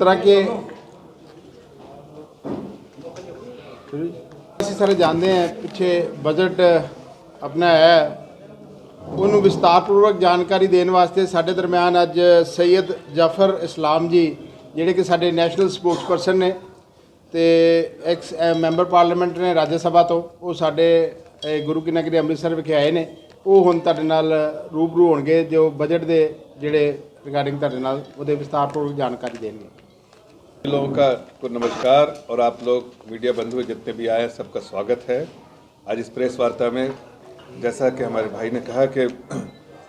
तरह के ਅਸੀਂ ਸਾਰੇ ਜਾਣਦੇ हैं ਪਿੱਛੇ बजट अपना है ਉਹਨੂੰ ਵਿਸਤਾਰਪੂਰਵਕ ਜਾਣਕਾਰੀ ਦੇਣ ਵਾਸਤੇ ਸਾਡੇ ਦਰਮਿਆਨ ਅੱਜ ਸੈयद जाफर इस्लाम जी ਜਿਹੜੇ ਕਿ ਸਾਡੇ ਨੈਸ਼ਨਲ ਸਪੋਕਸਪਰਸਨ ਨੇ ਤੇ ਐਕਸ ਮੈਂਬਰ ਪਾਰਲੀਮੈਂਟ ਨੇ ਰਾਜ ਸਭਾ ਤੋਂ ਉਹ ਸਾਡੇ ਗੁਰੂ ਕੀ ਨਗਰੀ ਅੰਮ੍ਰਿਤਸਰ ਵਿਖੇ ਆਏ ਨੇ। ਉਹ ਹੁਣ ਤੁਹਾਡੇ ਨਾਲ ਰੂਬਰੂ ਹੋਣਗੇ ਜੋ ਬਜਟ ਦੇ ਜਿਹੜੇ रिगार्डिंग ਤੁਹਾਡੇ ਨਾਲ ਉਹਦੇ ਵਿਸਤਾਰਪੂਰਵਕ ਜਾਣਕਾਰੀ ਦੇਣਗੇ। लोगों को नमस्कार और आप लोग मीडिया बंधु जितने भी आए सबका स्वागत है आज इस प्रेस वार्ता में। जैसा कि हमारे भाई ने कहा कि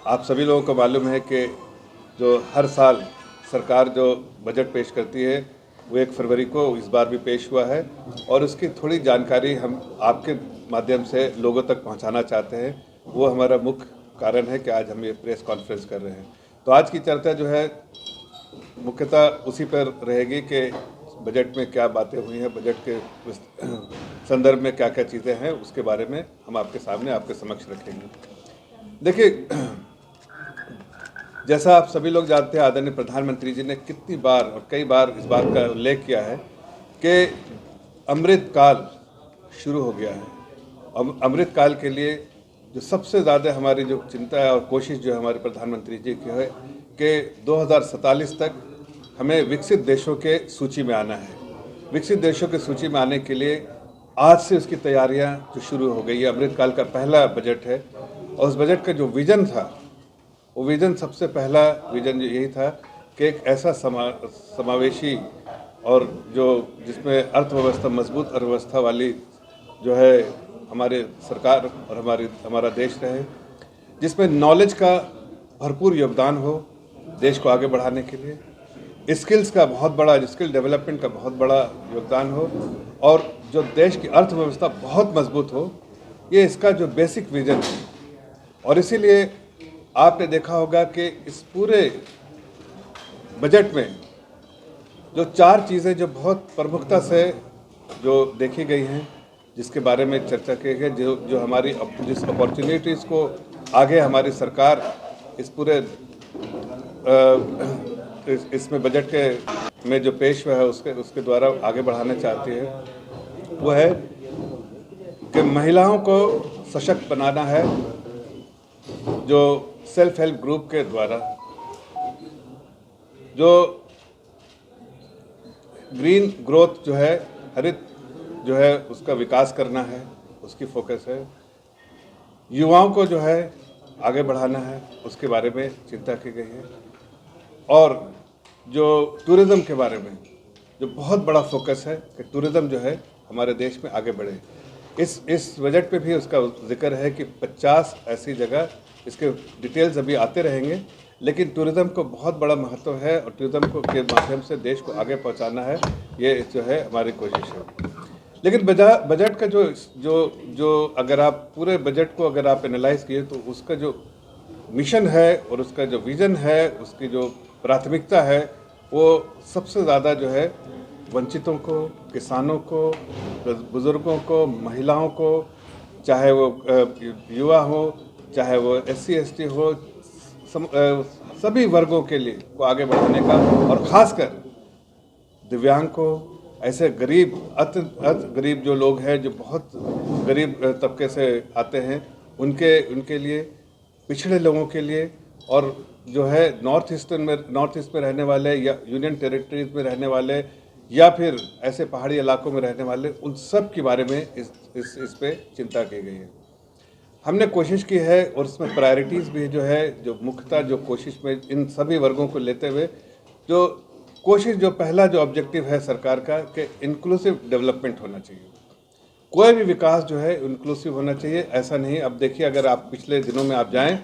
आप सभी लोगों को मालूम है कि जो हर साल सरकार जो बजट पेश करती है वो 1 फरवरी को इस बार भी पेश हुआ है और उसकी थोड़ी जानकारी हम आपके माध्यम से लोगों तक पहुंचाना चाहते हैं। वो हमारा मुख्य कारण है कि आज हम ये प्रेस कॉन्फ्रेंस कर रहे हैं। तो आज की चर्चा जो है मुख्यतः उसी पर रहेगी कि बजट में क्या बातें हुई हैं, बजट के संदर्भ में क्या क्या चीज़ें हैं, उसके बारे में हम आपके सामने आपके समक्ष रखेंगे। देखिए, जैसा आप सभी लोग जानते हैं आदरणीय प्रधानमंत्री जी ने कितनी बार और कई बार इस बात का उल्लेख किया है कि अमृत काल शुरू हो गया है। अमृत काल के लिए जो सबसे ज़्यादा हमारी जो चिंता है और कोशिश जो हमारे प्रधानमंत्री जी की है कि 2047 तक हमें विकसित देशों के सूची में आना है। विकसित देशों के सूची में आने के लिए आज से उसकी तैयारियां जो शुरू हो गई है। अमृत काल का पहला बजट है और उस बजट का जो विज़न था वो विज़न सबसे पहला विज़न यही था कि एक ऐसा समावेशी और जो जिसमें अर्थव्यवस्था मजबूत अर्थव्यवस्था वाली जो है हमारे सरकार और हमारा देश रहे, जिसमें नॉलेज का भरपूर योगदान हो देश को आगे बढ़ाने के लिए, स्किल्स का बहुत बड़ा स्किल डेवलपमेंट का बहुत बड़ा योगदान हो और जो देश की अर्थव्यवस्था बहुत मजबूत हो। ये इसका जो बेसिक विज़न है और इसीलिए आपने देखा होगा कि इस पूरे बजट में जो 4 चीज़ें जो बहुत प्रमुखता से जो देखी गई हैं, जिसके बारे में चर्चा की गई, जो हमारी जिस अपॉर्चुनिटीज़ को आगे हमारी सरकार इस पूरे इसमें बजट के में जो पेश हुआ है उसके द्वारा आगे बढ़ाना चाहती है, वो है कि महिलाओं को सशक्त बनाना है। जो सेल्फ हेल्प ग्रुप के द्वारा जो ग्रीन ग्रोथ जो है, हरित जो है उसका विकास करना है, उसकी फोकस है। युवाओं को जो है आगे बढ़ाना है, उसके बारे में चिंता की गई है। और जो टूरिज़्म के बारे में जो बहुत बड़ा फोकस है कि टूरिज़्म जो है हमारे देश में आगे बढ़े। इस बजट पे भी उसका जिक्र है कि 50 ऐसी जगह, इसके डिटेल्स अभी आते रहेंगे, लेकिन टूरिज़्म को बहुत बड़ा महत्व है और टूरिज़्म को के माध्यम से देश को आगे पहुंचाना है, ये जो है हमारी कोशिश है। लेकिन बजट का जो अगर आप पूरे बजट को अगर आप एनालाइज किए तो उसका जो मिशन है और उसका जो विज़न है, उसकी जो प्राथमिकता है, वो सबसे ज़्यादा जो है वंचितों को, किसानों को, बुज़ुर्गों को, महिलाओं को, चाहे वो युवा हो, चाहे वो SC ST हो, सभी वर्गों के लिए को आगे बढ़ाने का, और ख़ासकर दिव्यांग को, ऐसे गरीब अति गरीब जो लोग हैं जो बहुत गरीब तबके से आते हैं, उनके लिए, पिछड़े लोगों के लिए, और जो है नॉर्थ ईस्ट में रहने वाले या यूनियन टेरिटरीज में रहने वाले या फिर ऐसे पहाड़ी इलाकों में रहने वाले, उन सब के बारे में इस पे चिंता की गई है। हमने कोशिश की है और इसमें प्रायोरिटीज़ भी जो है, जो मुख्यतः जो कोशिश में इन सभी वर्गों को लेते हुए जो कोशिश, जो पहला जो ऑब्जेक्टिव है सरकार का कि इंक्लूसिव डेवलपमेंट होना चाहिए। कोई भी विकास जो है इंक्लूसिव होना चाहिए। ऐसा नहीं, अब देखिए अगर आप पिछले दिनों में आप जाएं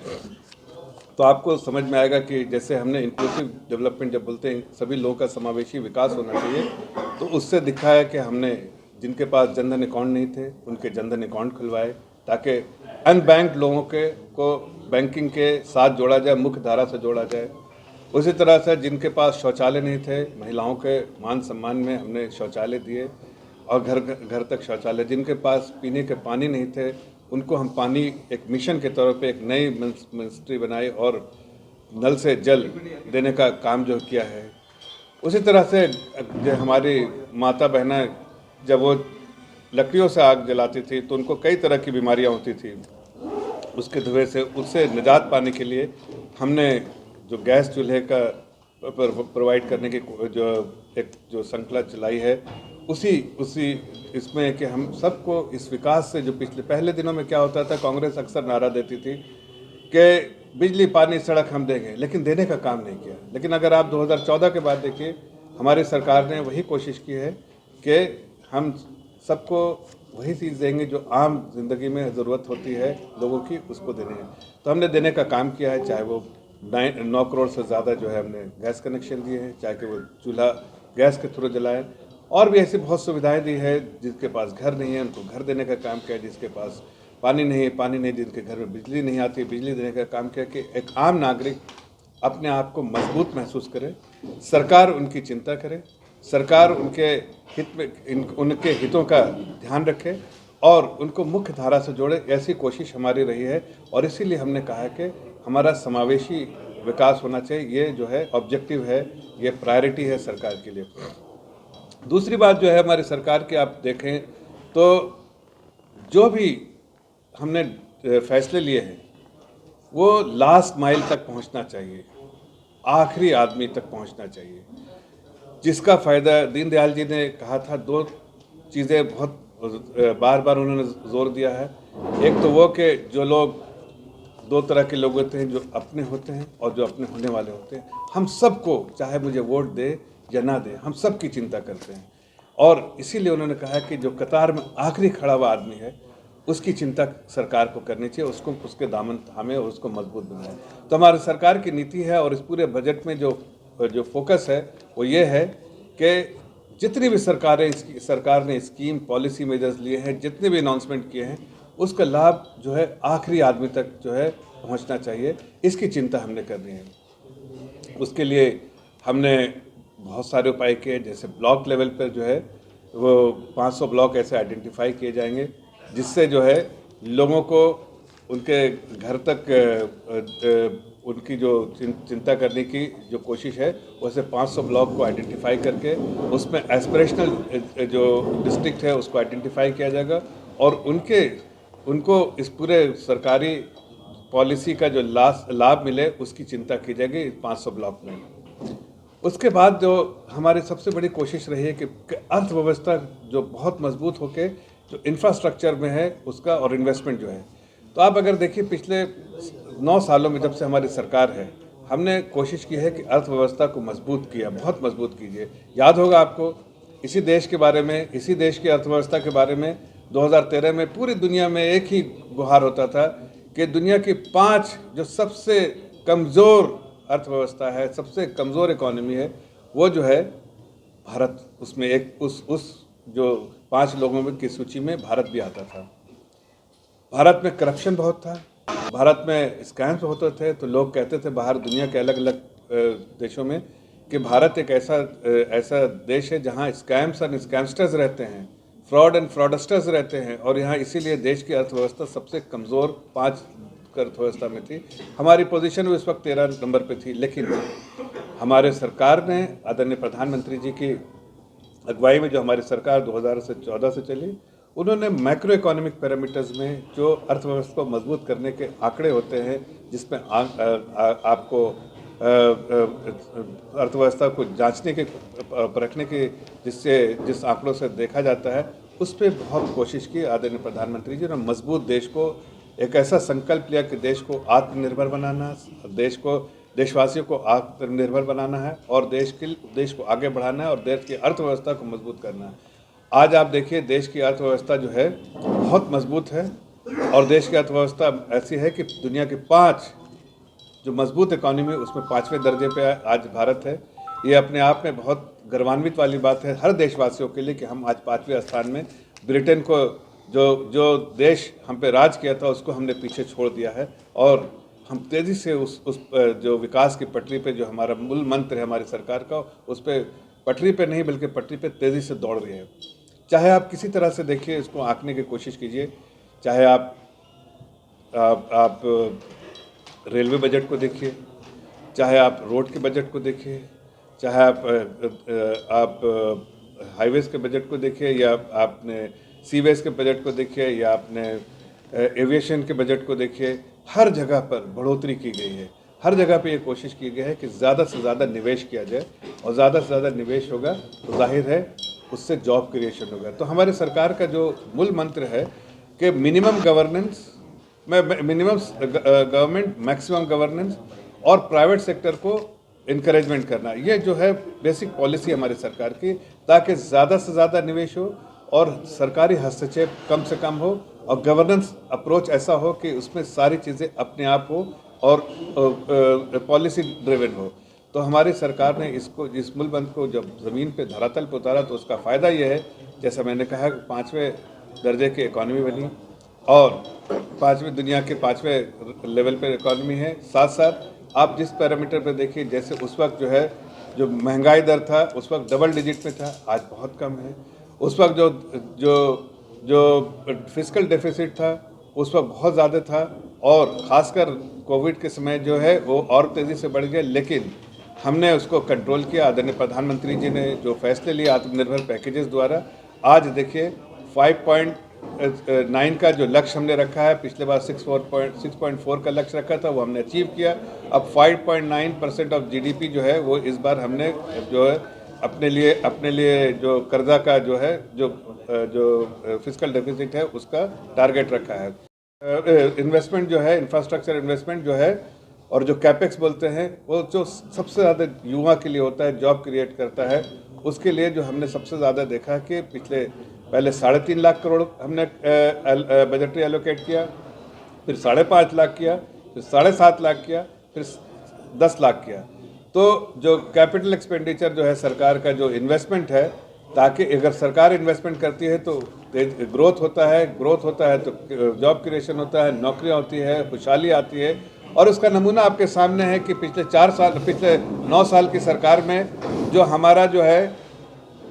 तो आपको समझ में आएगा कि जैसे हमने इंक्लूसिव डेवलपमेंट जब बोलते हैं सभी लोगों का समावेशी विकास होना चाहिए, तो उससे दिखा है कि हमने जिनके पास जनधन अकाउंट नहीं थे उनके जनधन अकाउंट खुलवाए ताकि अनबैंक्ड लोगों को बैंकिंग के साथ जोड़ा जाए, मुख्य धारा से जोड़ा जाए। उसी तरह से जिनके पास शौचालय नहीं थे, महिलाओं के मान सम्मान में हमने शौचालय दिए और घर तक शौचालय। जिनके पास पीने के पानी नहीं थे उनको हम पानी एक मिशन के तौर पे एक नई मिनिस्ट्री बनाई और नल से जल देने का काम जो किया है। उसी तरह से जो हमारी माता बहनें जब वो लकड़ियों से आग जलाती थी तो उनको कई तरह की बीमारियां होती थी, उसके धुएं से उससे निजात पाने के लिए हमने जो गैस चूल्हे का प्रोवाइड करने की जो श्रृंखला चलाई है, उसी उसी इसमें कि हम सबको इस विकास से जो पिछले पहले दिनों में क्या होता था, कांग्रेस अक्सर नारा देती थी कि बिजली पानी सड़क हम देंगे, लेकिन देने का काम नहीं किया। लेकिन अगर आप 2014 के बाद देखिए, हमारी सरकार ने वही कोशिश की है कि हम सबको वही चीज़ देंगे जो आम जिंदगी में ज़रूरत होती है लोगों की, उसको देने हैं। तो हमने देने का काम किया है, चाहे वो 9 करोड़ से ज़्यादा जो है हमने गैस कनेक्शन दिए हैं, चाहे कि वो चूल्हा गैस के थ्रू जलाएं, और भी ऐसी बहुत सुविधाएं दी है। जिसके पास घर नहीं है उनको घर देने का काम किया, जिसके पास पानी नहीं है पानी नहीं, जिनके घर में बिजली नहीं आती बिजली देने का काम किया, कि एक आम नागरिक अपने आप को मजबूत महसूस करे, सरकार उनकी चिंता करे, सरकार उनके हित में उनके हितों का ध्यान रखे और उनको मुख्य धारा से जोड़े। ऐसी कोशिश हमारी रही है और इसीलिए हमने कहा है कि हमारा समावेशी विकास होना चाहिए। ये जो है ऑब्जेक्टिव है, ये प्रायोरिटी है सरकार के लिए। दूसरी बात जो है हमारी सरकार की, आप देखें तो जो भी हमने फैसले लिए हैं वो लास्ट माइल तक पहुंचना चाहिए, आखिरी आदमी तक पहुंचना चाहिए, जिसका फ़ायदा दीनदयाल जी ने कहा था। 2 चीज़ें बहुत बार बार उन्होंने जोर दिया है। एक तो वो कि जो लोग 2 तरह के लोग होते हैं, जो अपने होते हैं और जो अपने होने वाले होते हैं। हम सबको, चाहे मुझे वोट दे या ना दे, हम सब की चिंता करते हैं और इसीलिए उन्होंने कहा कि जो कतार में आखिरी खड़ा हुआ आदमी है उसकी चिंता सरकार को करनी चाहिए, उसको उसके दामन थामे और उसको मजबूत बनाए। तो हमारी सरकार की नीति है और इस पूरे बजट में जो फोकस है वो ये है कि जितनी भी सरकार ने स्कीम पॉलिसी मेजर्स लिए हैं, जितने भी अनाउंसमेंट किए हैं, उसका लाभ जो है आखिरी आदमी तक जो है पहुंचना चाहिए, इसकी चिंता हमने करनी है। उसके लिए हमने बहुत सारे उपाय किए, जैसे ब्लॉक लेवल पर जो है वो 500 ब्लॉक ऐसे आइडेंटिफाई किए जाएंगे जिससे जो है लोगों को उनके घर तक उनकी जो चिंता करने की जो कोशिश है, वैसे 500 ब्लॉक को आइडेंटिफाई करके उसमें एस्पिरेशनल जो डिस्ट्रिक्ट है उसको आइडेंटिफाई किया जाएगा और उनको इस पूरे सरकारी पॉलिसी का जो लाभ मिले उसकी चिंता की जाएगी 500 ब्लॉक में। उसके बाद जो हमारी सबसे बड़ी कोशिश रही है कि अर्थव्यवस्था जो बहुत मजबूत होके जो इंफ्रास्ट्रक्चर में है उसका और इन्वेस्टमेंट जो है, तो आप अगर देखिए पिछले 9 सालों में जब से हमारी सरकार है, हमने कोशिश की है कि अर्थव्यवस्था को मजबूत किया, बहुत मजबूत कीजिए। याद होगा आपको इसी देश के बारे में, इसी देश की अर्थव्यवस्था के बारे में 2013 में पूरी दुनिया में एक ही गुहार होता था कि दुनिया की 5 जो सबसे कमज़ोर अर्थव्यवस्था है, सबसे कमज़ोर इकोनॉमी है, वो जो है भारत, उसमें एक उस जो 5 लोगों में की सूची में भारत भी आता था। भारत में करप्शन बहुत था, भारत में स्कैम्स होते थे, तो लोग कहते थे बाहर दुनिया के अलग अलग देशों में कि भारत एक ऐसा देश है जहां स्कैम्स और स्कैमस्टर्स रहते हैं, फ्रॉड एंड फ्रॉडस्टर्स रहते हैं और यहाँ इसीलिए देश की अर्थव्यवस्था सबसे कमज़ोर 5 अर्थव्यवस्था में थी। हमारी पोजीशन उस वक्त 13 नंबर पे थी, लेकिन हमारे सरकार ने आदरणीय प्रधानमंत्री जी की अगुवाई में जो हमारी सरकार 2014 से चली, उन्होंने मैक्रो इकोनॉमिक पैरामीटर्स में जो अर्थव्यवस्था को मजबूत करने के आंकड़े होते हैं, जिसमें आपको अर्थव्यवस्था को जांचने के परखने के जिस आंकड़ों से देखा जाता है, उस पर बहुत कोशिश की आदरणीय प्रधानमंत्री जी ने। मजबूत देश को एक ऐसा संकल्प लिया कि देश को आत्मनिर्भर बनाना, देशवासियों को आत्मनिर्भर बनाना है और देश को आगे बढ़ाना है और देश की अर्थव्यवस्था को मजबूत करना है। आज आप देखिए देश की अर्थव्यवस्था जो है बहुत मजबूत है और देश की अर्थव्यवस्था ऐसी है कि दुनिया की 5 जो मजबूत इकॉनमी उसमें 5वें दर्जे पे आज भारत है। ये अपने आप में बहुत गर्वान्वित वाली बात है हर देशवासियों के लिए कि हम आज 5वें स्थान में, ब्रिटेन को जो देश हम पे राज किया था उसको हमने पीछे छोड़ दिया है और हम तेज़ी से उस जो विकास की पटरी पे, जो हमारा मूल मंत्र है हमारी सरकार का, उस पर पटरी पे नहीं बल्कि पटरी पे तेज़ी से दौड़ रही है। चाहे आप किसी तरह से देखिए, इसको आंकने की कोशिश कीजिए, चाहे आप रेलवे बजट को देखिए, चाहे आप रोड के बजट को देखिए, चाहे आप हाईवेज के बजट को देखिए, या आपने सीवेज के बजट को देखिए, या आपने एविएशन के बजट को देखिए, हर जगह पर बढ़ोतरी की गई है। हर जगह पे ये कोशिश की गई है कि ज़्यादा से ज़्यादा निवेश किया जाए, और ज़्यादा से ज़्यादा निवेश होगा तो जाहिर है उससे जॉब क्रिएशन होगा। तो हमारी सरकार का जो मूल मंत्र है कि minimum governance, minimum government, maximum governance, और प्राइवेट सेक्टर को इनकरेजमेंट करना, ये जो है बेसिक पॉलिसी हमारी सरकार की, ताकि ज़्यादा से ज़्यादा निवेश हो और सरकारी हस्तक्षेप कम से कम हो, और गवर्नेंस अप्रोच ऐसा हो कि उसमें सारी चीज़ें अपने आप हो और पॉलिसी ड्रिवन हो। तो हमारी सरकार ने इसको, इस मूल मंत्र को जब ज़मीन पे धरातल पर उतारा, तो उसका फ़ायदा ये है, जैसा मैंने कहा, 5वें दर्जे की इकॉनमी बनी और 5वें, दुनिया के 5वें लेवल पर इकॉनमी है। साथ साथ आप जिस पैरामीटर पर देखिए, जैसे उस वक्त जो है, जो महंगाई दर था उस वक्त डबल डिजिट में था, आज बहुत कम है। उस वक्त जो जो जो फिस्कल डेफिसिट था उस वक्त बहुत ज़्यादा था, और ख़ासकर कोविड के समय जो है वो और तेज़ी से बढ़ गया, लेकिन हमने उसको कंट्रोल किया। आदरणीय प्रधानमंत्री जी ने जो फैसले लिए आत्मनिर्भर पैकेजेस द्वारा, आज देखिए 5.9 का जो लक्ष्य हमने रखा है, पिछले बार 6.4 का लक्ष्य रखा था, वो हमने अचीव किया। अब 5.9% ऑफ जीडीपी जो है वो इस बार हमने जो है अपने लिए जो कर्जा का जो है, जो फिस्कल डेफिसिट है उसका टारगेट रखा है। इन्वेस्टमेंट जो है, इंफ्रास्ट्रक्चर इन्वेस्टमेंट जो है, और जो कैपेक्स बोलते हैं, वो जो सबसे ज़्यादा युवा के लिए होता है, जॉब क्रिएट करता है, उसके लिए जो हमने सबसे ज़्यादा देखा कि पहले 3.5 लाख करोड़ हमने बजटरी एलोकेट किया, फिर 5.5 लाख किया, फिर 7.5 लाख किया, फिर 10 लाख किया। तो जो कैपिटल एक्सपेंडिचर जो है सरकार का, जो इन्वेस्टमेंट है, ताकि अगर सरकार इन्वेस्टमेंट करती है तो ग्रोथ होता है तो जॉब क्रिएशन होता है, नौकरियां होती है, खुशहाली आती है। और उसका नमूना आपके सामने है कि पिछले 9 साल की सरकार में जो हमारा जो है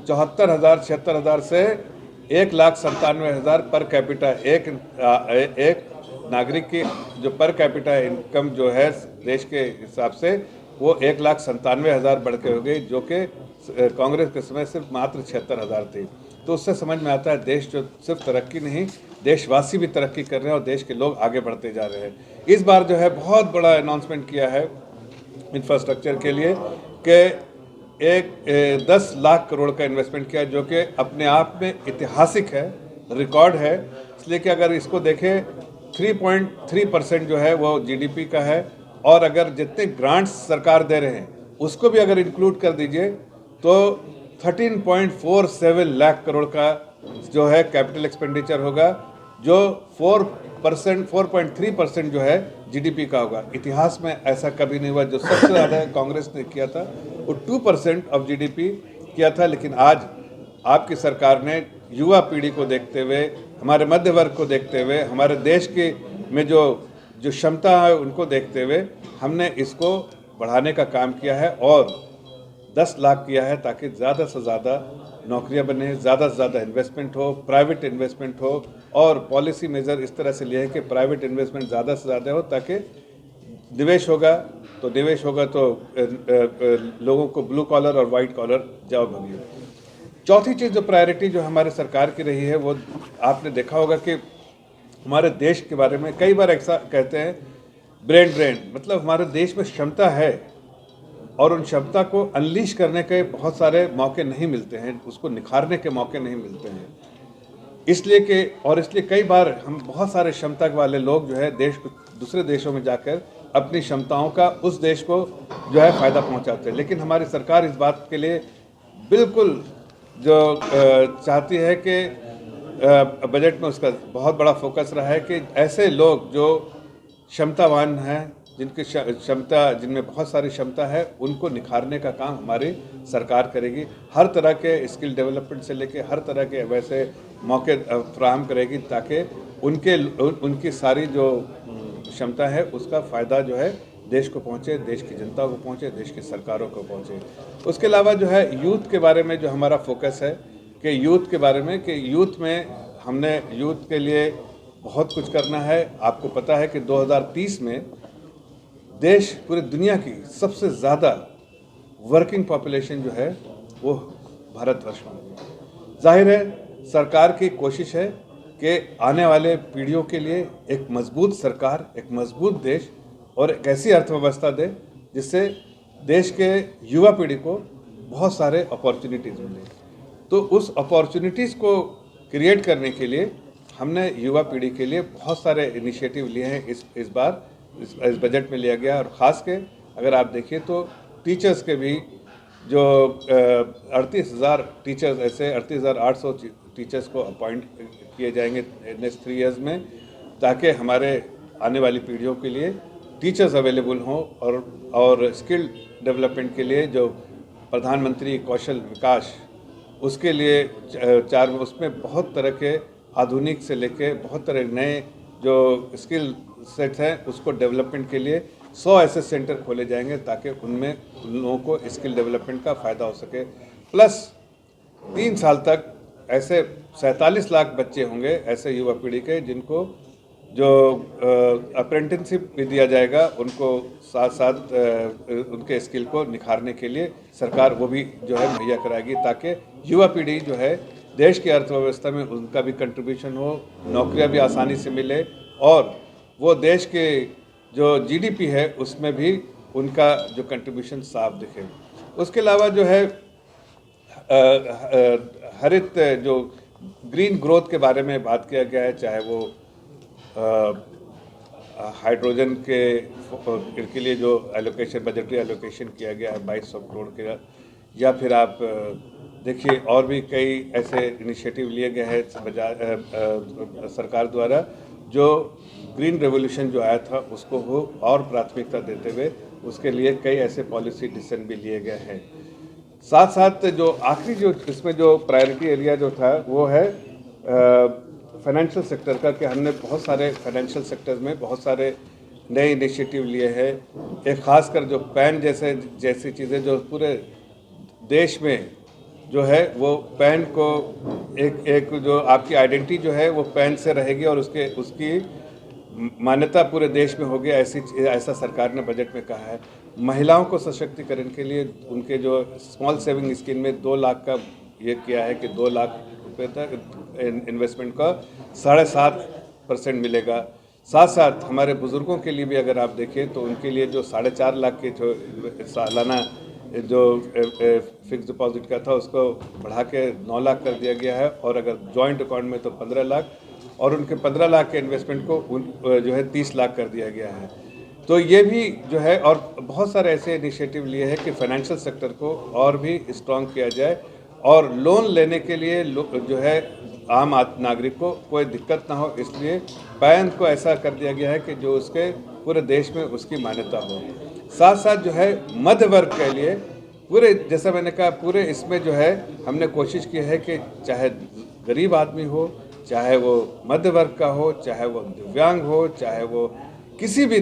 76,000 से 1,97,000 पर कैपिटा, एक नागरिक की जो पर कैपिटा इनकम जो है देश के हिसाब से, वो 1,97,000 बढ़ के हो गई, जो कि कांग्रेस के समय सिर्फ मात्र 76,000 थी। तो उससे समझ में आता है देश जो सिर्फ तरक्की नहीं, देशवासी भी तरक्की कर रहे हैं और देश के लोग आगे बढ़ते जा रहे हैं। इस बार जो है बहुत बड़ा अनाउंसमेंट किया है इंफ्रास्ट्रक्चर के लिए कि 10 लाख करोड़ का इन्वेस्टमेंट किया, जो कि अपने आप में ऐतिहासिक है, रिकॉर्ड है। इसलिए कि अगर इसको देखें 3.3% जो है वो जीडीपी का है, और अगर जितने ग्रांट्स सरकार दे रहे हैं उसको भी अगर इंक्लूड कर दीजिए तो 13.47 लाख करोड़ का जो है कैपिटल एक्सपेंडिचर होगा, जो 4.3% जो है जीडीपी का होगा। इतिहास में ऐसा कभी नहीं हुआ। जो सबसे ज़्यादा कांग्रेस ने किया था वो 2% ऑफ जीडीपी किया था, लेकिन आज आपकी सरकार ने युवा पीढ़ी को देखते हुए, हमारे मध्य वर्ग को देखते हुए, हमारे देश के में जो क्षमता है उनको देखते हुए हमने इसको बढ़ाने का काम किया है, और 10 लाख किया है, ताकि ज़्यादा से ज़्यादा नौकरियां बने, ज़्यादा से ज़्यादा इन्वेस्टमेंट हो, प्राइवेट इन्वेस्टमेंट हो, और पॉलिसी मेजर इस तरह से लिए हैं कि प्राइवेट इन्वेस्टमेंट ज़्यादा से ज़्यादा हो, ताकि निवेश होगा तो लोगों को ब्लू कॉलर और वाइट कॉलर जॉब होगी। चौथी चीज़ जो प्रायोरिटी जो हमारे सरकार की रही है, वो आपने देखा होगा कि हमारे देश के बारे में कई बार ऐसा कहते हैं ब्रेन ड्रेन, मतलब हमारे देश में क्षमता है और उन क्षमता को अनलीश करने के बहुत सारे मौके नहीं मिलते हैं, उसको निखारने के मौके नहीं मिलते हैं। इसलिए कई बार हम बहुत सारे क्षमता वाले लोग जो है देश को, दूसरे देशों में जाकर अपनी क्षमताओं का उस देश को जो है फ़ायदा पहुंचाते हैं। लेकिन हमारी सरकार इस बात के लिए बिल्कुल जो चाहती है कि बजट में उसका बहुत बड़ा फोकस रहा है कि ऐसे लोग जो क्षमतावान हैं, जिनमें बहुत सारी क्षमता है, उनको निखारने का काम हमारी सरकार करेगी। हर तरह के स्किल डेवलपमेंट से लेके हर तरह के वैसे मौके फ्राहम करेगी, ताकि उनकी सारी जो क्षमता है उसका फ़ायदा जो है देश को पहुँचे, देश की जनता को पहुँचे, देश की सरकारों को पहुँचे। उसके अलावा जो है यूथ के बारे में जो हमारा फोकस है कि यूथ में हमने यूथ के लिए बहुत कुछ करना है। आपको पता है कि 2030 में देश पूरी दुनिया की सबसे ज़्यादा वर्किंग पॉपुलेशन जो है वो भारतवर्ष में। जाहिर है सरकार की कोशिश है कि आने वाले पीढ़ियों के लिए एक मजबूत सरकार, एक मजबूत देश और एक ऐसी अर्थव्यवस्था दे जिससे देश के युवा पीढ़ी को बहुत सारे अपॉर्चुनिटीज़ मिले। तो उस अपॉर्चुनिटीज़ को क्रिएट करने के लिए हमने युवा पीढ़ी के लिए बहुत सारे इनिशिएटिव लिए हैं। इस बार इस बजट में लिया गया, और ख़ास के अगर आप देखिए तो टीचर्स के भी जो 38,000 टीचर्स, ऐसे 38,800 टीचर्स को अपॉइंट किए जाएंगे नेक्स्ट 3 ईयर्स में, ताकि हमारे आने वाली पीढ़ियों के लिए टीचर्स अवेलेबल हों। और स्किल डेवलपमेंट के लिए जो प्रधानमंत्री कौशल विकास, उसके लिए उसमें बहुत तरह के आधुनिक से लेके बहुत तरह नए जो स्किल सेट्स हैं उसको डेवलपमेंट के लिए 100 ऐसे सेंटर खोले जाएंगे ताकि उनमें उन लोगों को स्किल डेवलपमेंट का फ़ायदा हो सके। प्लस 3 साल तक ऐसे 47 लाख बच्चे होंगे ऐसे युवा पीढ़ी के जिनको जो अप्रेंटिसशिप भी दिया जाएगा, उनको साथ साथ उनके स्किल को निखारने के लिए सरकार वो भी जो है मुहैया कराएगी, ताकि युवा पीढ़ी जो है देश की अर्थव्यवस्था में उनका भी कंट्रीब्यूशन हो, नौकरियां भी आसानी से मिले और वो देश के जो जीडीपी है उसमें भी उनका जो कंट्रीब्यूशन साफ दिखे। उसके अलावा जो है हरित जो ग्रीन ग्रोथ के बारे में बात किया गया है, चाहे वो हाइड्रोजन के लिए जो एलोकेशन, बजटरी एलोकेशन किया गया है 2200 करोड़ के, या फिर आप देखिए और भी कई ऐसे इनिशिएटिव लिए गए हैं सरकार द्वारा, जो ग्रीन रेवोल्यूशन जो आया था उसको हो और प्राथमिकता देते हुए उसके लिए कई ऐसे पॉलिसी डिसीजन भी लिए गए हैं। साथ साथ जो आखिरी जो इसमें जो प्रायोरिटी एरिया जो था वो है फाइनेंशियल सेक्टर का, कि हमने बहुत सारे फाइनेंशियल सेक्टर्स में बहुत सारे नए इनिशिएटिव लिए हैं। एक खासकर जो पैन जैसी चीज़ें जो पूरे देश में जो है वो पैन को एक जो आपकी आइडेंटिटी जो है वो पैन से रहेगी और उसकी मान्यता पूरे देश में होगी, ऐसा सरकार ने बजट में कहा है। महिलाओं को सशक्तिकरण के लिए उनके जो स्मॉल सेविंग स्कीम में 2 लाख का ये किया है कि 2 लाख रुपए तक इन्वेस्टमेंट का 7.5% मिलेगा। साथ साथ हमारे बुज़ुर्गों के लिए भी अगर आप देखें तो उनके लिए जो 4.5 लाख के जो सालाना जो फिक्स डिपॉजिट का था उसको बढ़ा के 9 लाख कर दिया गया है, और अगर जॉइंट अकाउंट में तो 15 लाख, और उनके 15 लाख के इन्वेस्टमेंट को जो है 30 लाख कर दिया गया है। तो ये भी जो है, और बहुत सारे ऐसे इनिशिएटिव लिए हैं कि फाइनेंशियल सेक्टर को और भी स्ट्रॉन्ग किया जाए, और लोन लेने के लिए जो है आम नागरिक को कोई दिक्कत ना हो, इसलिए पैन को ऐसा कर दिया गया है कि जो उसके पूरे देश में उसकी मान्यता हो। साथ साथ जो है मध्य वर्ग के लिए पूरे, जैसा मैंने कहा, पूरे इसमें जो है हमने कोशिश की है कि चाहे गरीब आदमी हो, चाहे वो मध्य वर्ग का हो, चाहे वो दिव्यांग हो, चाहे वो किसी भी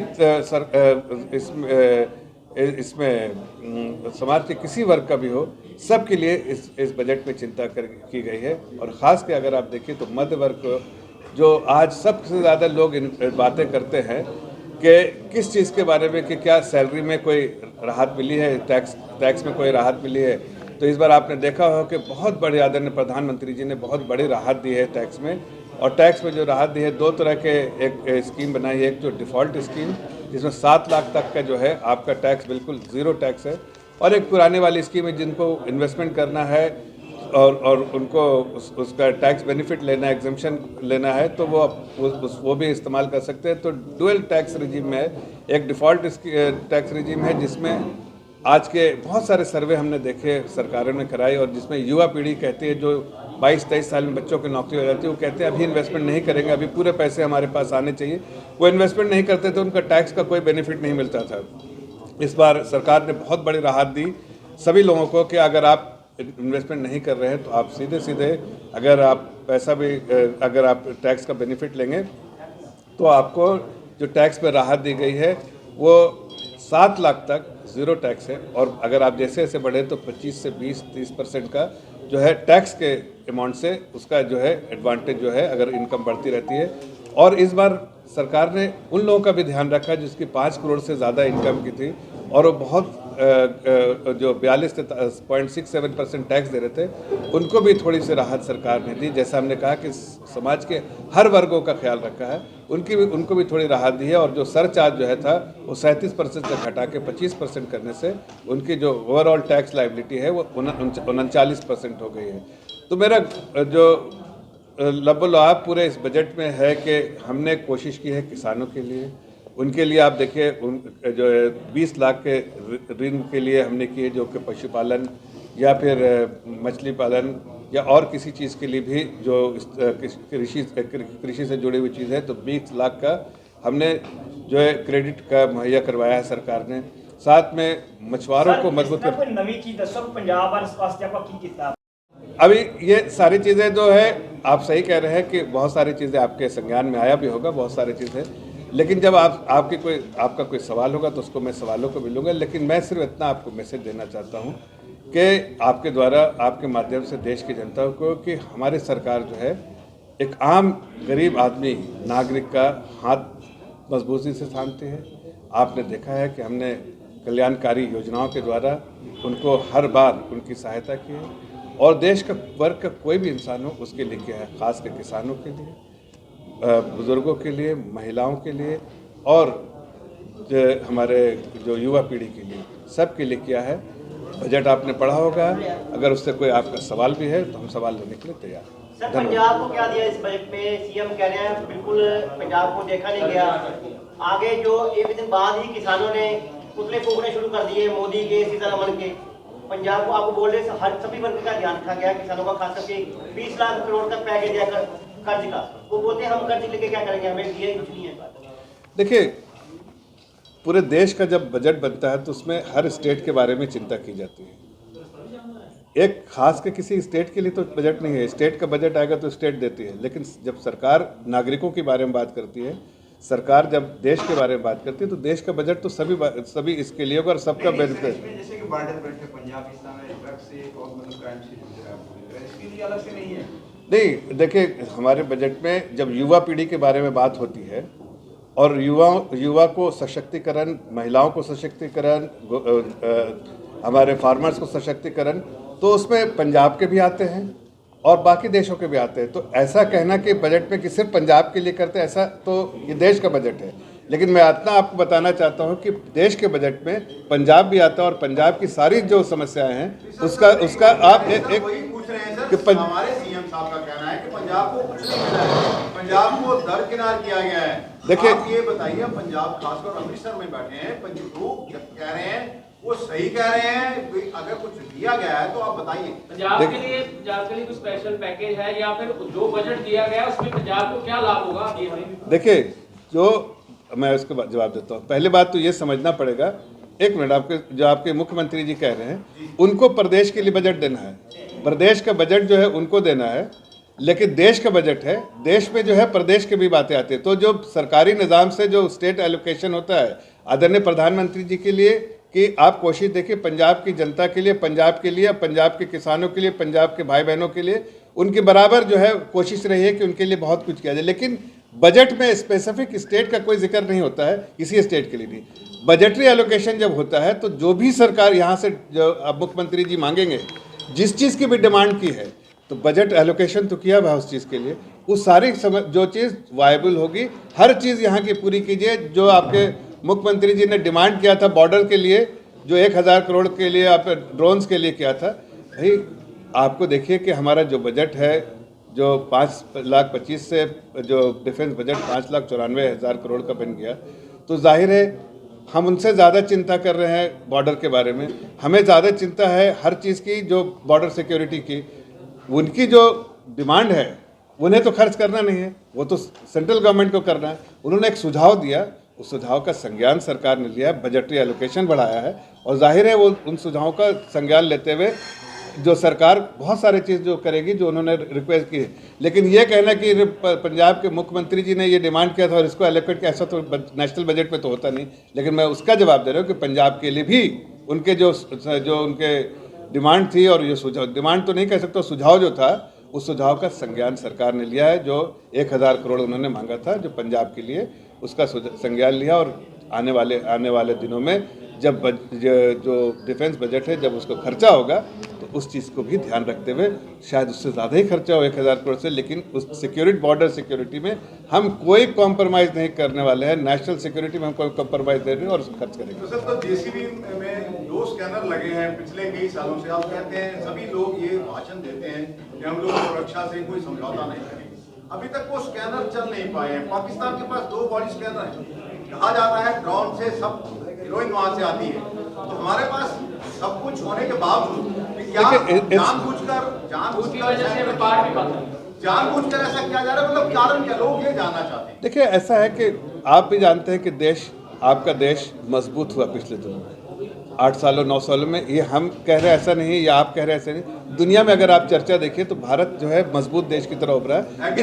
इसमें समाज के किसी वर्ग का भी हो, सबके लिए इस बजट में चिंता की गई है। और ख़ास के अगर आप देखिए तो मध्य वर्ग जो आज सबसे ज़्यादा लोग बातें करते हैं कि किस चीज़ के बारे में, कि क्या सैलरी में कोई राहत मिली है, टैक्स में कोई राहत मिली है। तो इस बार आपने देखा हो कि बहुत बड़े आदरणीय प्रधानमंत्री जी ने बहुत बड़ी राहत दी है टैक्स में। और टैक्स में जो राहत दी है 2 तरह के एक स्कीम बनाई है। एक जो डिफ़ॉल्ट स्कीम जिसमें 7 लाख तक का जो है आपका टैक्स बिल्कुल ज़ीरो टैक्स है, और एक पुराने वाली स्कीम है जिनको इन्वेस्टमेंट करना है और उनको उसका टैक्स बेनिफिट लेना है, एग्जम्पशन लेना है, तो वो भी इस्तेमाल कर सकते हैं। तो डुअल टैक्स रिजीम में एक डिफ़ॉल्ट टैक्स रिजीम है जिसमें आज के बहुत सारे सर्वे हमने देखे, सरकारों ने कराई, और जिसमें युवा पीढ़ी कहती है जो 22-23 साल में बच्चों की नौकरी हो जाती है, वो कहते हैं अभी इन्वेस्टमेंट नहीं करेंगे, अभी पूरे पैसे हमारे पास आने चाहिए। वो इन्वेस्टमेंट नहीं करते तो उनका टैक्स का कोई बेनिफिट नहीं मिलता था। इस बार सरकार ने बहुत बड़ी राहत दी सभी लोगों को कि अगर आप इन्वेस्टमेंट नहीं कर रहे हैं तो आप सीधे अगर आप पैसा भी अगर आप टैक्स का बेनिफिट लेंगे तो आपको जो टैक्स पे राहत दी गई है वो 7 लाख तक ज़ीरो टैक्स है, और अगर आप जैसे जैसे बढ़े तो 25 से 20-30% का जो है टैक्स के अमाउंट से उसका जो है एडवांटेज जो है अगर इनकम बढ़ती रहती है। और इस बार सरकार ने उन लोगों का भी ध्यान रखा जिसकी 5 करोड़ से ज़्यादा इनकम की थी, और वो बहुत जो 42.67% टैक्स दे रहे थे, उनको भी थोड़ी सी राहत सरकार ने दी। जैसा हमने कहा कि समाज के हर वर्गों का ख्याल रखा है, उनको भी थोड़ी राहत दी है। और जो सरचार्ज जो है था वो 37% से घटा के 25% करने से उनकी जो ओवरऑल टैक्स लाइबिलिटी है वो 39% हो गई है। तो मेरा जो लबोलाब पूरे इस बजट में है कि हमने कोशिश की है किसानों के लिए, उनके लिए आप देखिए जो है 20 लाख के ऋण के लिए हमने किए, जो कि पशुपालन या फिर मछली पालन या और किसी चीज़ के लिए भी जो कृषि से जुड़ी हुई चीज़ है, तो 20 लाख का हमने जो है क्रेडिट का मुहैया करवाया है सरकार ने। साथ में मछुआरों को मजबूत कर कोई नवी चीज दसो पंजाब और स्वास्थ्य आपका की किया। अभी ये सारी चीज़ें जो है आप सही कह रहे हैं कि बहुत सारी चीज़ें आपके संज्ञान में आया भी होगा, बहुत सारी चीज़ें, लेकिन जब आपका कोई सवाल होगा तो उसको मैं सवालों को मिलूंगा। लेकिन मैं सिर्फ इतना आपको मैसेज देना चाहता हूँ कि आपके द्वारा, आपके माध्यम से देश की जनता को, कि हमारी सरकार जो है एक आम गरीब आदमी नागरिक का हाथ मजबूती से थामती है। आपने देखा है कि हमने कल्याणकारी योजनाओं के द्वारा उनको हर बार उनकी सहायता की है, और देश का वर्ग का कोई भी इंसान हो उसके लिए किया है, खासकर किसानों के लिए, बुज़ुर्गों के लिए, महिलाओं के लिए और हमारे जो युवा पीढ़ी के लिए, सब के लिए किया है। बजट आपने पढ़ा होगा, अगर उससे कोई आपका सवाल भी है तो हम सवाल लेने के लिए तैयार हैं। सर, पंजाब को क्या दिया इस बजट में? सीएम कह रहे हैं बिल्कुल पंजाब को देखा नहीं गया। आगे जो एक दिन बाद ही किसानों ने पुतले फूकने शुरू कर दिए मोदी के, सीतारमण के। पंजाब को आपको बोल रहे हर सभी वर्ग का ध्यान रखा गया, किसानों का खास करके 20 लाख करोड़ का पैकेज दिया कर्ज का। वो बोलते हैं हम कर्ज लेके क्या करेंगे, हमें दिया कुछ नहीं है। देखिए, पूरे देश का जब बजट बनता है तो उसमें हर स्टेट के बारे में चिंता की जाती है। एक खास के किसी स्टेट के लिए तो बजट नहीं है, स्टेट का बजट आएगा तो स्टेट देती है। लेकिन जब सरकार नागरिकों के बारे में बात करती है, सरकार जब देश के बारे में बात करती है, तो देश का बजट तो सभी इसके लिए होगा और सबका बेनिफिट। जैसे कि बॉर्डर पे पंजाब इस समय ड्रग्स से और मतलब क्राइम से जूझ रहा है, इसके लिए अलग से नहीं है। नहीं, देखिए, हमारे बजट में जब युवा पीढ़ी के बारे में बात होती है और युवा को सशक्तिकरण, महिलाओं को सशक्तिकरण, हमारे फार्मर्स को सशक्तिकरण, तो उसमें पंजाब के भी आते हैं और बाकी देशों के भी आते हैं। तो ऐसा कहना कि बजट में कि सिर्फ पंजाब के लिए करते हैं, ऐसा तो ये देश का बजट है। लेकिन मैं इतना आपको बताना चाहता हूँ कि देश के बजट में पंजाब भी आता है और पंजाब की सारी जो समस्याएं हैं उसका आप एक पूछ रहे हैं सर, हमारे सीएम साहब का कहना है कि पंजाब को कुछ नहीं मिला है, पंजाब को दरकिनार किया गया है। देखिए, आप ये बताइए, पंजाब खासकर अमृतसर में बैठे हैं, लोग कह रहे हैं वो सही कह रहे हैं, अगर कुछ दिया गया है तो आप बताइए। पंजाब के लिए कुछ स्पेशल पैकेज है या फिर जो बजट दिया गया उसमें पंजाब को क्या लाभ होगा? ये देखिए, जो मैं उसका जवाब देता हूँ। पहले बात तो ये समझना पड़ेगा, एक मिनट, जो आपके मुख्यमंत्री जी कह रहे हैं उनको प्रदेश के लिए बजट देना है, प्रदेश का बजट जो है उनको देना है। लेकिन देश का बजट है, देश में जो है प्रदेश की भी बातें आती है। तो जो सरकारी निज़ाम से जो स्टेट एलोकेशन होता है आदरणीय प्रधानमंत्री जी के लिए, कि आप कोशिश देखिए पंजाब की जनता के लिए, पंजाब के लिए, पंजाब के किसानों के लिए, पंजाब के भाई बहनों के लिए, उनके बराबर जो है कोशिश रही है कि उनके लिए बहुत कुछ किया जाए। लेकिन बजट में स्पेसिफिक स्टेट का कोई जिक्र नहीं होता है, किसी स्टेट के लिए नहीं। बजटरी एलोकेशन जब होता है तो जो भी सरकार यहाँ से जो अब मुख्यमंत्री जी मांगेंगे, जिस चीज़ की भी डिमांड की है, तो बजट एलोकेशन तो किया हुआ है उस चीज़ के लिए। उस सारी जो चीज़ वायबल होगी, हर चीज़ यहाँ की पूरी कीजिए। जो आपके मुख्यमंत्री जी ने डिमांड किया था बॉर्डर के लिए, जो 1000 करोड़ के लिए आप ड्रोन्स के लिए किया था, भाई आपको देखिए कि हमारा जो बजट है, जो 5,25,000 से जो डिफेंस बजट 5,94,000 करोड़ का बन गया, तो जाहिर है हम उनसे ज़्यादा चिंता कर रहे हैं बॉर्डर के बारे में। हमें ज़्यादा चिंता है हर चीज़ की, जो बॉर्डर सिक्योरिटी की। उनकी जो डिमांड है उन्हें तो खर्च करना नहीं है, वो तो सेंट्रल गवर्नमेंट को करना है। उन्होंने एक सुझाव दिया, उस सुझाव का संज्ञान सरकार ने लिया, बजटरी एलोकेशन बढ़ाया है, और जाहिर है वो उन सुझावों का संज्ञान लेते हुए जो सरकार बहुत सारी चीज़ जो करेगी जो उन्होंने रिक्वेस्ट की है। लेकिन ये कहना कि पंजाब के मुख्यमंत्री जी ने ये डिमांड किया था और इसको एलोकेट किया, ऐसा तो नेशनल बजट में तो होता नहीं। लेकिन मैं उसका जवाब दे रहा हूँ कि पंजाब के लिए भी उनके जो उनके डिमांड थी, और ये सुझाव, डिमांड तो नहीं कह सकता, सुझाव जो था, उस सुझाव का संज्ञान सरकार ने लिया है। जो 1000 करोड़ उन्होंने मांगा था जो पंजाब के लिए, उसका संज्ञान लिया, और आने वाले दिनों में जब जो डिफेंस बजट है जब उसको खर्चा होगा तो उस चीज़ को भी ध्यान रखते हुए शायद उससे ज़्यादा ही खर्चा हो 1000 करोड़ से, लेकिन उस सिक्योरिटी बॉर्डर सिक्योरिटी में हम कोई कॉम्प्रोमाइज़ नहीं करने वाले हैं। नेशनल सिक्योरिटी में हम कोई कॉम्प्रोमाइज़ नहीं और उसको खर्च करेंगे। तो सर, तो जेसीबी में 2 स्कैनर लगे हैं पिछले कई सालों से। आप कहते हैं, सभी लोग ये भाषण देते हैं कि हम लोग सुरक्षा से कोई समझौता नहीं करेंगे। अभी तक वो स्कैनर चल नहीं पाए हैं। पाकिस्तान के पास 2 बॉडी स्कैनर हैं। कहा जाता है ड्रोन से सब हीरोइन वहां से आती है। तो हमारे पास सब कुछ होने के बावजूद क्या जानबूझकर ऐसा किया जा रहा है? मतलब कारण क्या, लोग ये जानना चाहते हैं। देखिए, ऐसा है कि आप भी जानते हैं कि आपका देश मजबूत हुआ पिछले दिनों में 8 सालों 9 सालों में। ये हम कह रहे हैं ऐसा नहीं या आप कह रहे हैं ऐसा नहीं, दुनिया में अगर आप चर्चा देखिए तो भारत जो है मजबूत देश की तरह उभरा है।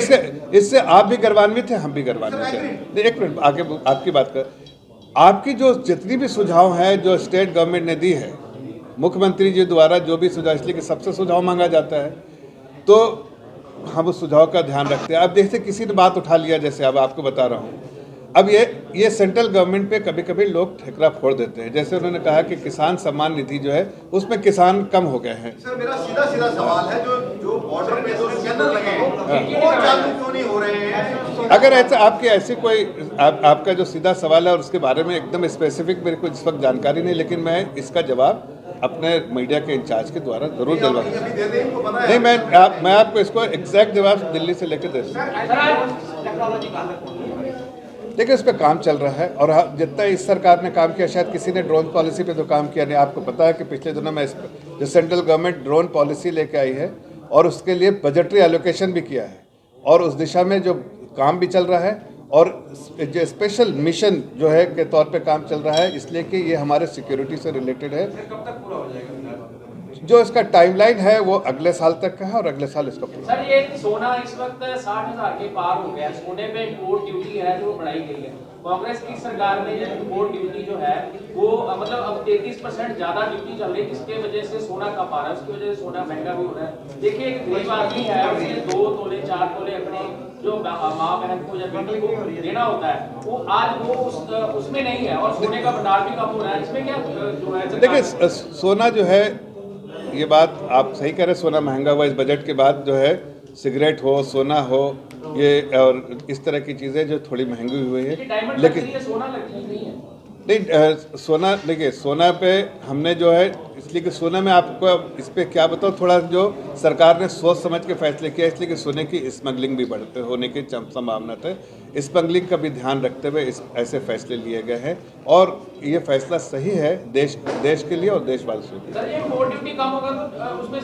इससे आप भी गर्वान्वित हैं, हम भी गर्वान्वित हैं। एक मिनट आगे आपकी बात कर, आपकी जो जितनी भी सुझाव हैं जो स्टेट गवर्नमेंट ने दी है, मुख्यमंत्री जी द्वारा जो भी सुझाव, इसलिए कि सबसे सुझाव मांगा जाता है तो हम उस सुझाव का ध्यान रखते हैं। अब देखते किसी ने बात उठा लिया, जैसे अब आपको बता रहा हूँ, अब ये सेंट्रल गवर्नमेंट पे कभी कभी लोग ठेकरा फोड़ देते हैं। जैसे उन्होंने कहा कि किसान सम्मान निधि जो है उसमें किसान कम हो गए हैं। सर, मेरा सीधा सवाल है, जो बॉर्डर पे 2 स्कैनर लगे हैं वो चालू क्यों नहीं हो रहे हैं? अगर ऐसा आपकी ऐसी कोई आपका जो सीधा सवाल है और उसके बारे में एकदम स्पेसिफिक मेरे को इस वक्त जानकारी नहीं, लेकिन मैं इसका जवाब अपने मीडिया के इंचार्ज के द्वारा जरूर दिलवाऊंगा। नहीं, मैं आपको इसको एग्जैक्ट जवाब दिल्ली से लेकर दे दूँगा। देखिए, इस पर काम चल रहा है और जितना इस सरकार ने काम किया शायद किसी ने ड्रोन पॉलिसी पे तो काम किया नहीं। आपको पता है कि पिछले दिनों में जो सेंट्रल गवर्नमेंट ड्रोन पॉलिसी लेके आई है और उसके लिए बजटरी एलोकेशन भी किया है और उस दिशा में जो काम भी चल रहा है और जो स्पेशल मिशन जो है के तौर पे काम चल रहा है, इसलिए कि ये हमारे सिक्योरिटी से रिलेटेड है। कब तक पूरा हो जाएगा? जो इसका टाइमलाइन है वो अगले साल तक का है और अगले साल इसका पूरा। सर, ये सोना इस वक्त 60,000 के पार हो गया। सोने पे इंपोर्ट ड्यूटी है जो बढ़ाई गई है। कांग्रेस की सरकार में ये इंपोर्ट ड्यूटी जो है वो मतलब अब 33% ज्यादा ड्यूटी चल रही है, जिसके वजह से सोना कम आ रहा है, उसकी वजह से सोना महंगा भी हो रहा है। देखिए, एक गरीब आदमी है, उसने 2 तोले 4 तोले अपने जो माँ बहन को या बेटी को देना होता है, वो आज वो उसमें नहीं है और सोने का भंडार भी कम हो रहा है। इसमें क्या जो है? देखिए, सोना जो है, ये बात आप सही कह रहे हैं, सोना महंगा हुआ। इस बजट के बाद जो है सिगरेट हो, सोना हो, ये और इस तरह की चीज़ें जो थोड़ी महंगी हुई है, लेकिन सोना नहीं है। नहीं, सोना देखिए, सोना पे हमने जो है, इसलिए कि सोना में आपको इस पर क्या बताओ, थोड़ा जो सरकार ने सोच समझ के फैसले किया, इसलिए कि सोने की स्मगलिंग भी बढ़ते होने की संभावना है। स्मगलिंग का भी ध्यान रखते हुए ऐसे फैसले लिए गए हैं और ये फैसला सही है देश के लिए और देशवासियों के लिए। इंपोर्ट ड्यूटी कम होगा तो उसमें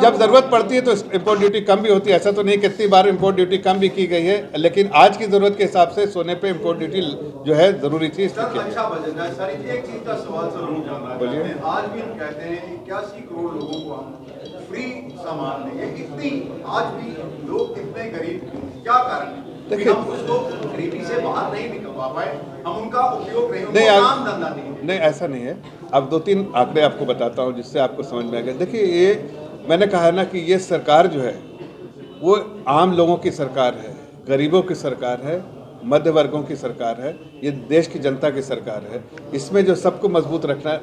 जब जरूरत पड़ती है तो इंपोर्ट ड्यूटी कम भी होती है। ऐसा तो नहीं कितनी बार इंपोर्ट ड्यूटी कम भी की गई है, लेकिन आज की जरूरत के हिसाब से सोने पे इंपोर्ट ड्यूटी जो है जरूरी थी। अच्छा बजट है सर, एक चीज का सवाल जरूर जानना चाहते हैं। आज भी हम कहते हैं 81 करोड़ लोगों को हम फ्री सामान देंगे, इतनी आज भी लोग इतने गरीब क्यों? क्या कारण है? देखिए, हम उसको गरीबी से बाहर नहीं निकलवा पाए, हम उनका उपयोग काम धंधा नहीं, ऐसा नहीं है। अब 2-3 आंकड़े आपको बताता हूँ जिससे आपको समझ में आएगा। देखिए, ये मैंने कहा ना कि ये सरकार जो है वो आम लोगों की सरकार है, गरीबों की सरकार है, मध्य वर्गों की सरकार है, ये देश की जनता की सरकार है। इसमें जो सबको मजबूत रखना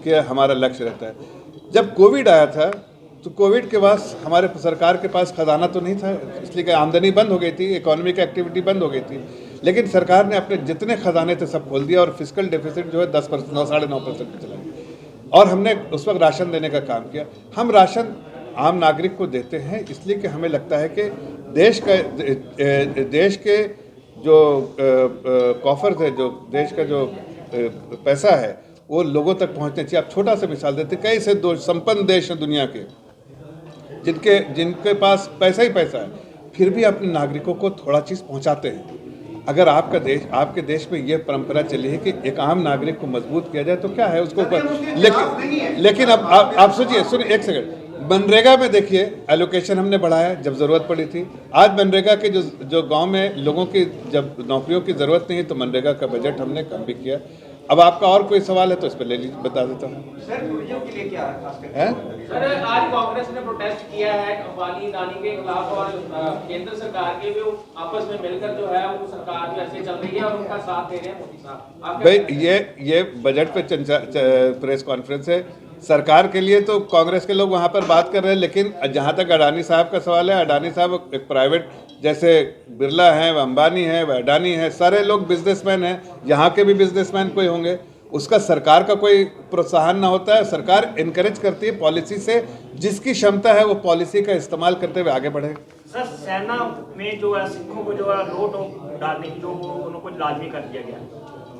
के हमारा लक्ष्य रहता है। जब कोविड आया था तो कोविड के बाद हमारे सरकार के पास खजाना तो नहीं था, इसलिए कि आमदनी बंद हो गई थी, इकोनॉमिक एक्टिविटी बंद हो गई थी, लेकिन सरकार ने अपने जितने खजाने थे सब खोल दिया और फिस्कल डेफिसिट जो है 10% 9.5% पे चला गया। और हमने उस वक्त राशन देने का काम किया। हम राशन आम नागरिक को देते हैं इसलिए कि हमें लगता है कि देश के जो कॉफर्स है, जो देश का जो पैसा है वो लोगों तक पहुंचने चाहिए। आप छोटा सा मिसाल देते, कई से 2 संपन्न देश हैं दुनिया के जिनके पास पैसा ही पैसा है, फिर भी अपने नागरिकों को थोड़ा चीज़ पहुंचाते हैं। अगर आपके देश में ये परंपरा चली है कि एक आम नागरिक को मजबूत किया जाए तो क्या है उसको लेकिन अब आप सुनिए एक सेकंड। मनरेगा में देखिए एलोकेशन हमने बढ़ाया जब ज़रूरत पड़ी थी। आज मनरेगा के जो गांव में लोगों की जब नौकरियों की ज़रूरत नहीं है तो मनरेगा का बजट हमने कम भी किया। अब आपका और कोई सवाल है तो इस पर ले लीजिए, बता देता हूँ। सर टूरिज्म के लिए क्या है खास करके? हैं? सर आज कांग्रेस ने प्रोटेस्ट किया है अम्बानी अडानी के खिलाफ और केंद्र सरकार के भी आपस में मिलकर जो है वो सरकार जो ऐसे चल रही है और उनका साथ दे रहे हैं मोदी साहब। आप क्या भाई ये बजट पे प्रेस कॉन्फ्रेंस है, सरकार के लिए तो कांग्रेस के लोग वहाँ पर बात कर रहे हैं, लेकिन जहाँ तक अडानी साहब का सवाल है, अडानी साहब एक प्राइवेट, जैसे बिरला हैं, वह अंबानी हैं, वह अडानी हैं, सारे लोग बिजनेसमैन हैं, यहाँ के भी बिजनेसमैन कोई होंगे, उसका सरकार का कोई प्रोत्साहन ना होता है। सरकार इनकरेज करती है पॉलिसी से, जिसकी क्षमता है वो पॉलिसी का इस्तेमाल करते हुए आगे बढ़े। सर सेना में जो है सिखों को जो है नोट डालने की जो उनको लाजमी कर दिया गया,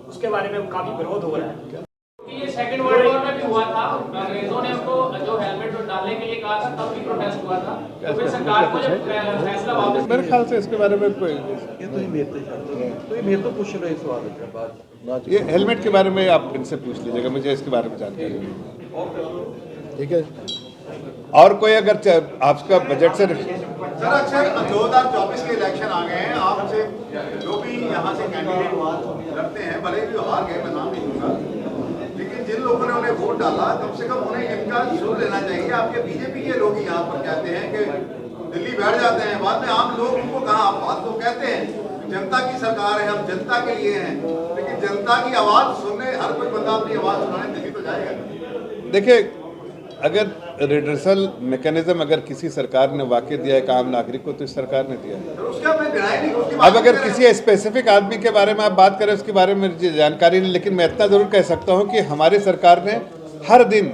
उसके बारे में काफी विरोध हो रहा है। ये सेकंड वर्ल्ड वॉर में भी हुआ था, अंग्रेजों ने उनको जो हेलमेट डालने के लिए कहा था तब भी प्रोटेस्ट हुआ था, तो फिर सरकार को जब फैसला वापस मेरे ख्याल से इसके बारे में कोई ये हेलमेट के बारे में आप इनसे पूछ लीजिएगा, मुझे इसके बारे में जानकारी नहीं। ठीक है, और कोई अगर आपका बजट से सर अक्सर 2024 के इलेक्शन आ गए हैं, आपसे जो भी यहाँ से कैंडिडेट लड़ते हैं, भले ही हार गए, मैं नाम नहीं दूंगा, लेकिन जिन लोगों ने उन्हें वोट डाला कम से कम उन्हें इनका सुन लेना चाहिए। आपके बीजेपी के लोग यहाँ पर कहते हैं कि दिल्ली बैठ जाते हैं, बाद में आम लोग उनको कहाँ, आप बात तो कहते हैं जनता की सरकार है, हम जनता के लिए हैं, लेकिन जनता की आवाज़ सुनने हर कोई बंदा अपनी आवाज़ सुनाने दिल्ली तो जाएगा। देखिए, अगर रिड्रेसल मैकेनिज्म अगर किसी सरकार ने वाकई दिया है आम नागरिक को, तो इस सरकार ने दिया है। तो उसका मैं डिनाई नहीं, उसकी बात अब अगर नहीं कर किसी स्पेसिफिक आदमी के बारे में आप बात करें, उसके बारे में मुझे जानकारी नहीं, लेकिन मैं इतना जरूर कह सकता हूं कि हमारी सरकार ने हर दिन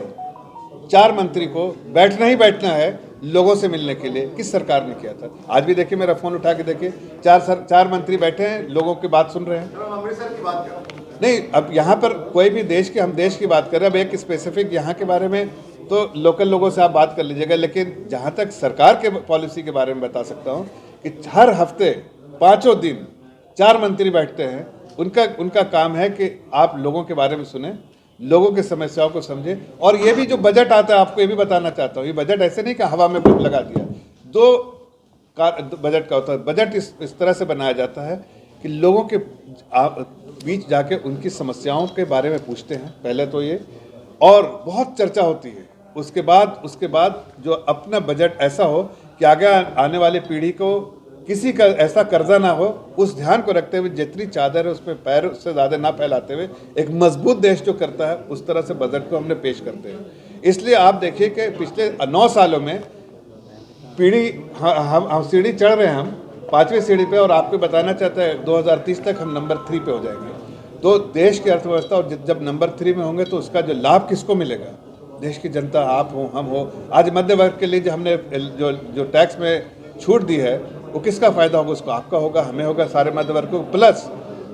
4 मंत्री को बैठना ही बैठना है लोगों से मिलने के लिए। किस सरकार ने किया था? आज भी देखिए, मेरा फोन उठा के देखिए, 4 मंत्री बैठे हैं, लोगों की बात सुन रहे हैं। रहे। हम अमृतसर की बात कर रहे हैं। नहीं, अब यहाँ पर कोई भी देश की, हम देश की बात कर रहे हैं, अब एक स्पेसिफिक यहाँ के बारे में तो लोकल लोगों से आप बात कर लीजिएगा, लेकिन जहाँ तक सरकार के पॉलिसी के बारे में बता सकता हूँ कि हर हफ्ते 5 दिन 4 मंत्री बैठते हैं। उनका काम है कि आप लोगों के बारे में सुने, लोगों की समस्याओं को समझें। और ये भी जो बजट आता है, आपको ये भी बताना चाहता हूँ, ये बजट ऐसे नहीं कि हवा में कुछ लगा दिया, 2 बजट का होता है। बजट इस तरह से बनाया जाता है कि लोगों के बीच जाके उनकी समस्याओं के बारे में पूछते हैं, पहले तो ये, और बहुत चर्चा होती है। उसके बाद जो अपना बजट ऐसा हो कि आगे आने वाली पीढ़ी को किसी का ऐसा कर्जा ना हो, उस ध्यान को रखते हुए जितनी चादर है उसमें पैर से ज़्यादा ना फैलाते हुए एक मजबूत देश जो करता है, उस तरह से बजट को हमने पेश करते हैं। इसलिए आप देखिए कि पिछले 9 सालों में पीढ़ी हम सीढ़ी चढ़ रहे हैं, हम 5वीं सीढ़ी पे, और आपको बताना चाहता है 2030 तक हम नंबर 3 पे हो जाएंगे। तो देश की अर्थव्यवस्था और जब नंबर 3 में होंगे तो उसका जो लाभ किसको मिलेगा? देश की जनता, आप हो, हम हो। आज मध्य वर्ग के लिए जो हमने जो टैक्स में छूट दी है, वो किसका फ़ायदा होगा? उसको आपका होगा, हमें होगा, सारे मध्य वर्ग को। प्लस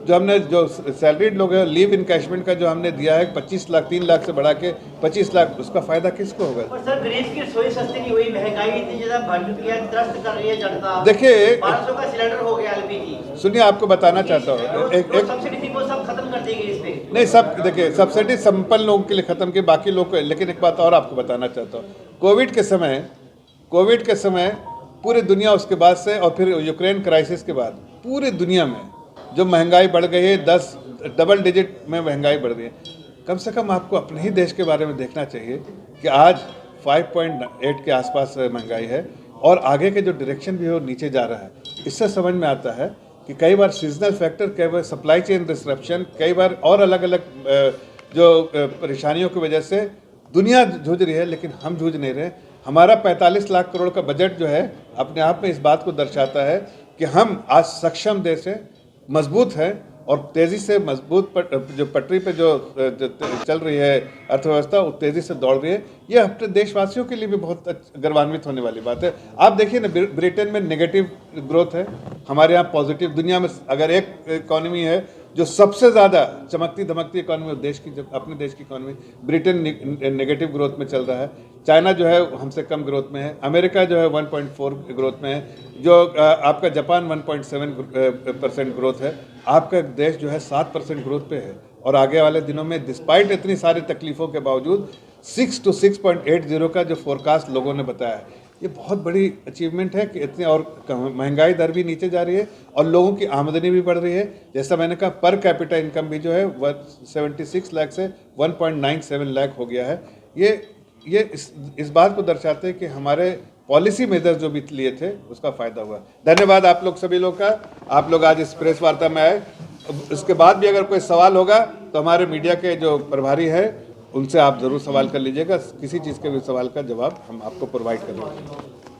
जो हमने जो सैलरीड लोग हैं, लीव इनकैशमेंट का जो हमने दिया है 25 लाख, 3 लाख से बढ़ा के 25 लाख, उसका फ़ायदा किसको होगा? और सर गरीब की रसोई सस्ती नहीं हुई, महंगाई इतनी ज़्यादा बढ़ चुकी है, त्रस्त कर रही है जनता। देखिए, 1200 का सिलेंडर हो गया LPG। सुनिए, आपको बताना चाहता हूँ, एक सब्सिडी थी वो सब खत्म कर दी गई इसमें। नहीं, सब देखिए, सब्सिडी संपन्न लोगों के लिए खत्म की, बाकी लोग को। लेकिन एक बात और आपको बताना चाहता हूँ, कोविड के समय पूरी दुनिया, उसके बाद से, और फिर यूक्रेन क्राइसिस के बाद पूरी दुनिया में जो महंगाई बढ़ गई है, 10 डबल डिजिट में महंगाई बढ़ गई है। कम से कम आपको अपने ही देश के बारे में देखना चाहिए कि आज 5.8 के आसपास महंगाई है, और आगे के जो डायरेक्शन भी है वो नीचे जा रहा है। इससे समझ में आता है कि कई बार सीजनल फैक्टर, कई बार सप्लाई चेन डिसरप्शन, कई बार और अलग अलग जो परेशानियों की वजह से दुनिया जूझ रही है, लेकिन हम जूझ नहीं रहे। हमारा 45 लाख करोड़ का बजट जो है अपने आप में इस बात को दर्शाता है कि हम आज सक्षम देश हैं, मजबूत है, और तेज़ी से मजबूत जो पटरी पे जो चल रही है अर्थव्यवस्था, वो तेज़ी से दौड़ रही है। ये अपने देशवासियों के लिए भी बहुत गर्वान्वित होने वाली बात है। आप देखिए ना, ब्रिटेन में नेगेटिव ग्रोथ है, हमारे यहाँ पॉजिटिव। दुनिया में अगर एक इकॉनमी है जो सबसे ज़्यादा चमकती धमकती इकॉनमी देश की, जब अपने देश की इकॉनमी, ब्रिटेन नेगेटिव ग्रोथ में चल रहा है। चाइना जो है हमसे कम ग्रोथ में है। अमेरिका जो है 1.4 ग्रोथ में है। जो आपका जापान 1.7% ग्रोथ है। आपका देश जो है 7% ग्रोथ पे है। और आगे वाले दिनों में डिस्पाइट इतनी सारी तकलीफ़ों के बावजूद 6 to 6.80 का जो फोरकास्ट लोगों ने बताया है, ये बहुत बड़ी अचीवमेंट है कि इतने, और महंगाई दर भी नीचे जा रही है और लोगों की आमदनी भी बढ़ रही है। जैसा मैंने कहा, पर कैपिटा इनकम भी जो है 76 लाख से 1.97 लाख हो गया है। ये इस बात को दर्शाते हैं कि हमारे पॉलिसी मेजर्स जो भी लिए थे उसका फ़ायदा हुआ। धन्यवाद आप लोग सभी लोग का, आप लोग आज इस प्रेस वार्ता में आए। इसके बाद भी अगर कोई सवाल होगा तो हमारे मीडिया के जो प्रभारी हैं उनसे आप ज़रूर सवाल कर लीजिएगा। किसी चीज़ के भी सवाल का जवाब हम आपको प्रोवाइड करेंगे।